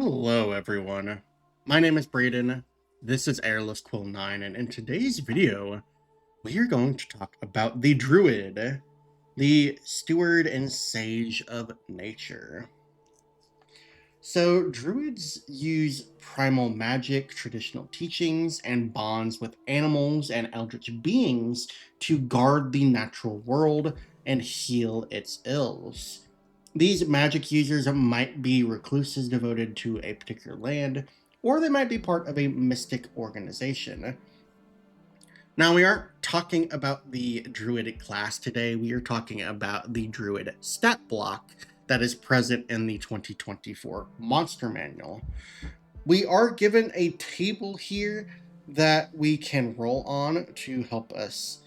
Hello everyone, my name is Braden, this is Airless Quill 9, and in today's video, we are going to talk about the Druid, the Steward and Sage of Nature. So, Druids use primal magic, traditional teachings, and bonds with animals and eldritch beings to guard the natural world and heal its ills. These magic users might be recluses devoted to a particular land, or they might be part of a mystic organization. Now, we aren't talking about the Druid class today, we are talking about the Druid stat block that is present in the 2024 Monster Manual. We are given a table here that we can roll on to help us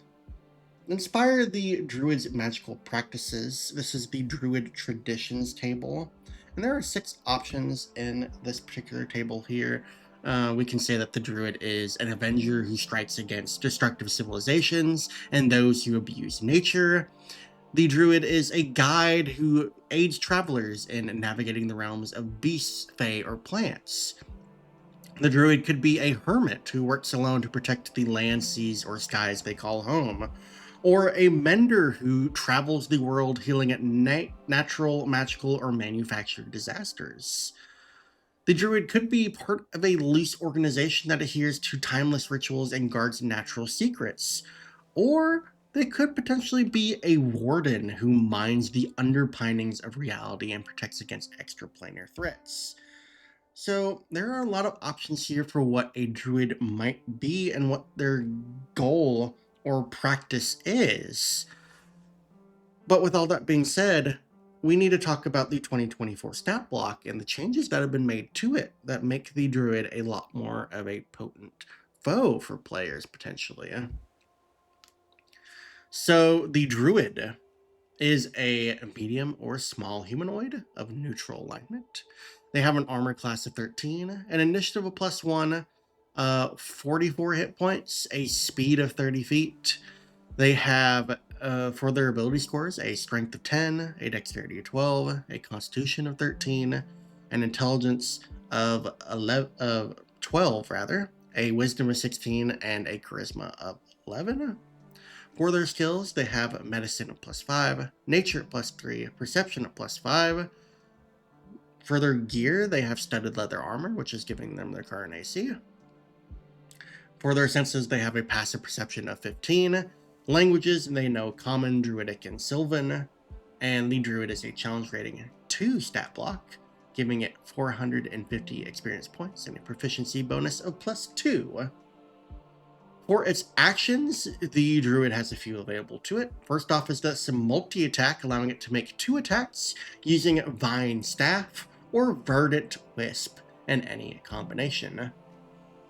inspire the Druid's magical practices. This is the Druid Traditions table, and there are 6 options in this particular table here. We can say that the Druid is an avenger who strikes against destructive civilizations and those who abuse nature. The Druid is a guide who aids travelers in navigating the realms of beasts, fae, or plants. The Druid could be a hermit who works alone to protect the land, seas, or skies they call home, or a mender who travels the world healing at natural, magical, or manufactured disasters. The Druid could be part of a loose organization that adheres to timeless rituals and guards natural secrets, or they could potentially be a warden who mines the underpinnings of reality and protects against extraplanar threats. So there are a lot of options here for what a druid might be and what their goal or practice is. But with all that being said, we need to talk about the 2024 stat block and the changes that have been made to it that make the druid a lot more of a potent foe for players potentially. So the druid is a medium or small humanoid of neutral alignment. They have an armor class of 13, an initiative of +1, 44 hit points, a speed of 30 feet. They have, for their ability scores, a strength of 10, a dexterity of 12, a constitution of 13, an intelligence of 12, a wisdom of 16, and a charisma of 11. For their skills, they have medicine at +5, nature at +3, perception at +5. For their gear, they have studded leather armor, which is giving them their current AC. For their senses, they have a passive perception of 15. Languages, they know Common, Druidic, and Sylvan. And the Druid is a challenge rating 2 stat block, giving it 450 experience points and a proficiency bonus of +2. For its actions, the Druid has a few available to it. First off is the multi-attack, allowing it to make 2 attacks using Vine Staff or Verdant Wisp in any combination.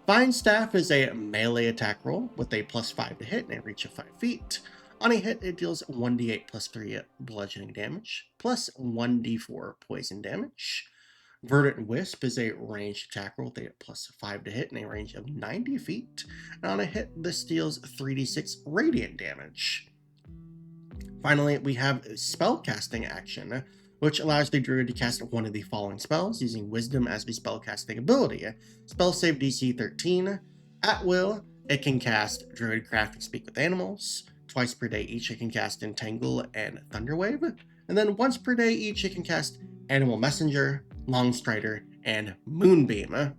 Vine Staff is a melee attack roll with a +5 to hit and a reach of 5 feet. On a hit, it deals 1d8 +3 bludgeoning damage, plus 1d4 poison damage. Verdant Wisp is a ranged attack roll with a +5 to hit and a range of 90 feet. And on a hit, this deals 3d6 radiant damage. Finally, we have spellcasting action, which allows the druid to cast one of the following spells using Wisdom as the spellcasting ability. Spell save DC 13. At will, it can cast Druidcraft and Speak with Animals. Twice per day each, it can cast Entangle and Thunderwave. And then once per day each, it can cast Animal Messenger, Longstrider, and Moonbeam.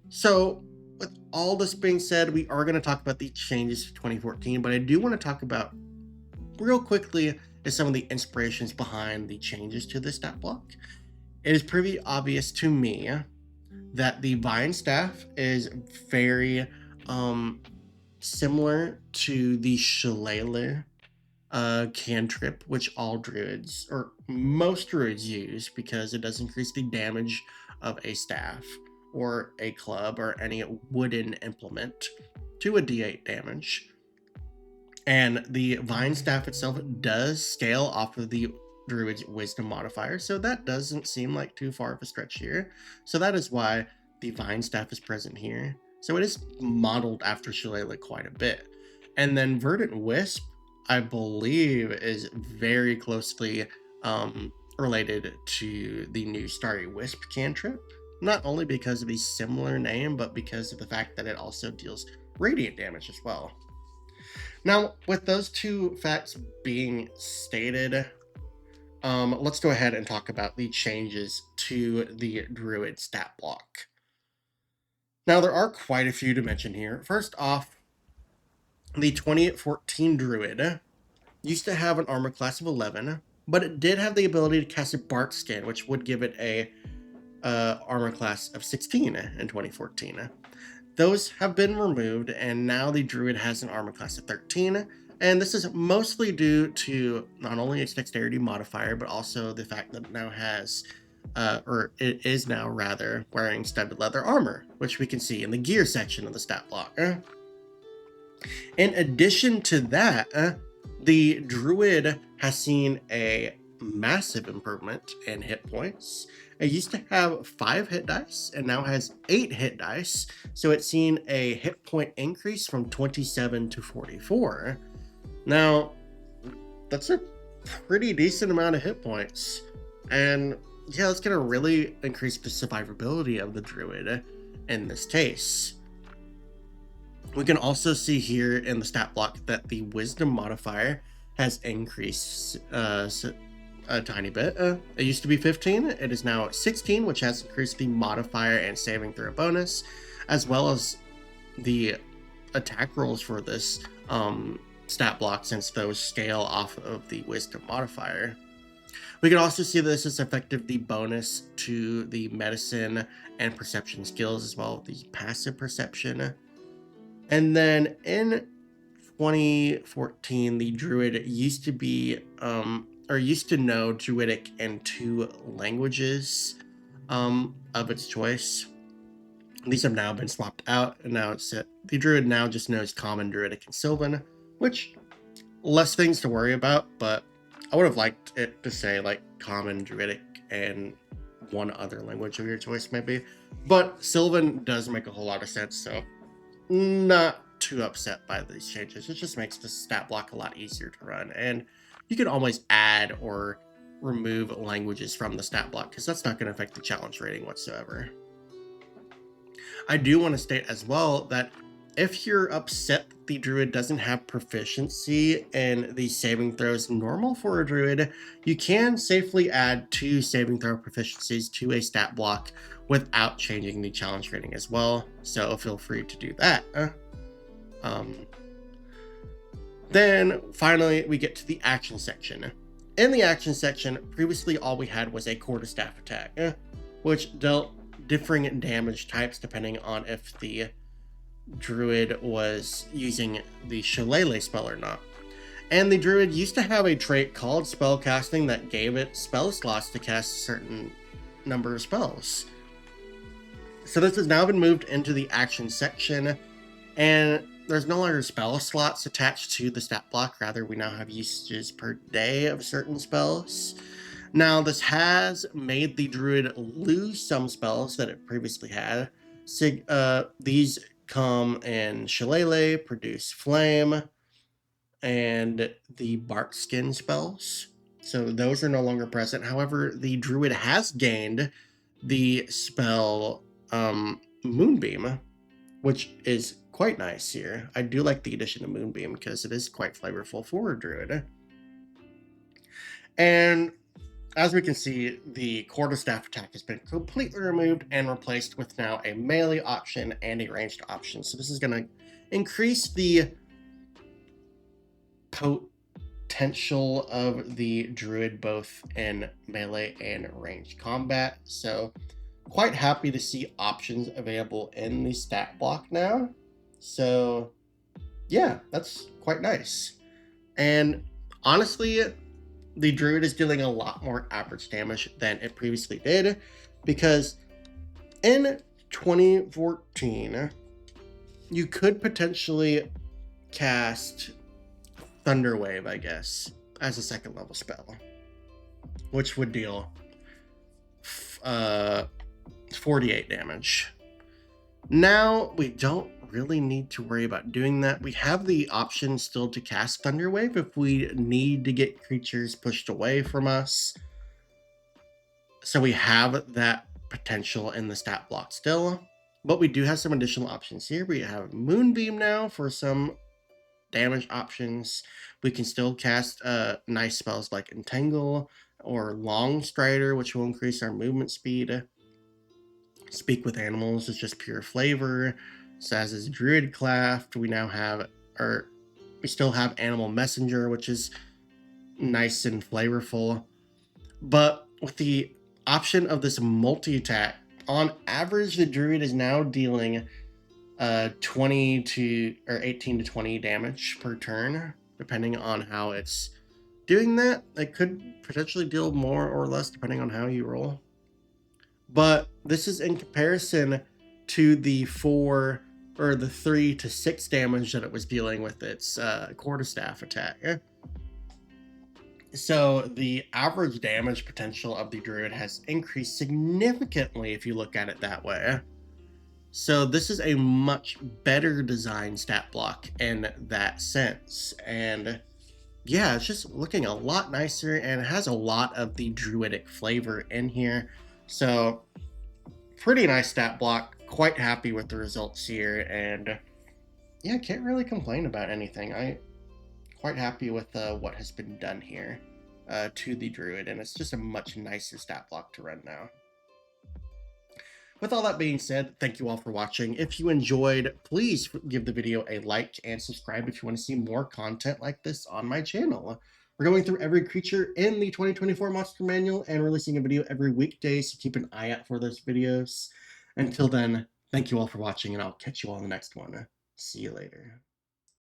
So, with all this being said, we are going to talk about the changes to 2014, but I do want to talk about real quickly is some of the inspirations behind the changes to this stat block. It is pretty obvious to me that the Vine Staff is very similar to the Shillelagh cantrip, which all druids, or most druids, use because it does increase the damage of a staff or a club or any wooden implement to a d8 damage. And the Vine Staff itself does scale off of the Druid's Wisdom modifier, so that doesn't seem like too far of a stretch here. So that is why the Vine Staff is present here. So it is modeled after Shillelagh quite a bit. And then Verdant Wisp, I believe, is very closely related to the new Starry Wisp cantrip, not only because of the similar name, but because of the fact that it also deals radiant damage as well. Now, with those two facts being stated, let's go ahead and talk about the changes to the Druid stat block. Now, there are quite a few to mention here. First off, the 2014 Druid used to have an armor class of 11, but it did have the ability to cast a Bart skin, which would give it a armor class of 16 in 2014. Those have been removed, and now the Druid has an armor class of 13, and this is mostly due to not only its dexterity modifier, but also the fact that it now has, or it is now rather, wearing studded leather armor, which we can see in the gear section of the stat block. In addition to that, the Druid has seen a massive improvement in hit points. It used to have 5 hit dice and now has 8 hit dice, so it's seen a hit point increase from 27 to 44. Now, that's a pretty decent amount of hit points, and yeah, that's going to really increase the survivability of the Druid in this case. We can also see here in the stat block that the Wisdom modifier has increased a tiny bit. It used to be 15, it is now 16, which has increased the modifier and saving throw bonus, as well as the attack rolls for this stat block, since those scale off of the Wisdom modifier. We can also see that this is effective the bonus to the medicine and perception skills, as well as the passive perception. And then in 2014, the Druid used to be, or used to know Druidic in 2 languages of its choice. These have now been swapped out, and now the Druid now just knows Common, Druidic, and Sylvan, which less things to worry about, but I would have liked it to say like Common, Druidic, and one other language of your choice maybe. But Sylvan does make a whole lot of sense, so not too upset by these changes. It just makes the stat block a lot easier to run, and you can always add or remove languages from the stat block because that's not going to affect the challenge rating whatsoever. I do want to state as well that if you're upset that the Druid doesn't have proficiency in the saving throws normal for a Druid, you can safely add 2 saving throw proficiencies to a stat block without changing the challenge rating as well, so feel free to do that. Then finally we get to the action section. In the action section, previously all we had was a quarterstaff attack, which dealt differing damage types depending on if the Druid was using the Shillelagh spell or not. And the Druid used to have a trait called spellcasting that gave it spell slots to cast a certain number of spells. So this has now been moved into the action section, and there's no longer spell slots attached to the stat block. Rather, we now have usages per day of certain spells. Now, this has made the Druid lose some spells that it previously had. These come in Shillelagh, Produce Flame, and the Bark Skin spells. So those are no longer present. However, the Druid has gained the spell Moonbeam, which is quite nice here. I do like the addition of Moonbeam because it is quite flavorful for a Druid. And as we can see, the quarterstaff attack has been completely removed and replaced with now a melee option and a ranged option. So this is going to increase the potential of the Druid both in melee and ranged combat. So quite happy to see options available in the stat block now. So yeah, that's quite nice. And honestly, the Druid is dealing a lot more average damage than it previously did, because in 2014, you could potentially cast Thunderwave, I guess, as a 2nd level spell, which would deal 48 damage. Now, we don't really need to worry about doing that. We have the option still to cast Thunderwave if we need to get creatures pushed away from us. So we have that potential in the stat block still, but we do have some additional options here. We have Moonbeam now for some damage options. We can still cast nice spells like Entangle or Long Strider, which will increase our movement speed. Speak with Animals is just pure flavor. Saz is Druid Craft. We now have, or we still have Animal Messenger, which is nice and flavorful. But with the option of this multi-attack, on average, the Druid is now dealing 20 to or 18 to 20 damage per turn, depending on how it's doing that. It could potentially deal more or less depending on how you roll. But this is in comparison to the 4 or the 3 to 6 damage that it was dealing with its quarterstaff attack. So the average damage potential of the Druid has increased significantly if you look at it that way. So this is a much better designed stat block in that sense. And yeah, it's just looking a lot nicer and it has a lot of the druidic flavor in here. So pretty nice stat block. Quite happy with the results here. And yeah, can't really complain about anything. I'm quite happy with what has been done here to the Druid. And it's just a much nicer stat block to run now. With all that being said, thank you all for watching. If you enjoyed, please give the video a like and subscribe if you want to see more content like this on my channel. We're going through every creature in the 2024 Monster Manual and releasing a video every weekday, so keep an eye out for those videos. Until then, thank you all for watching, and I'll catch you all in the next one. See you later.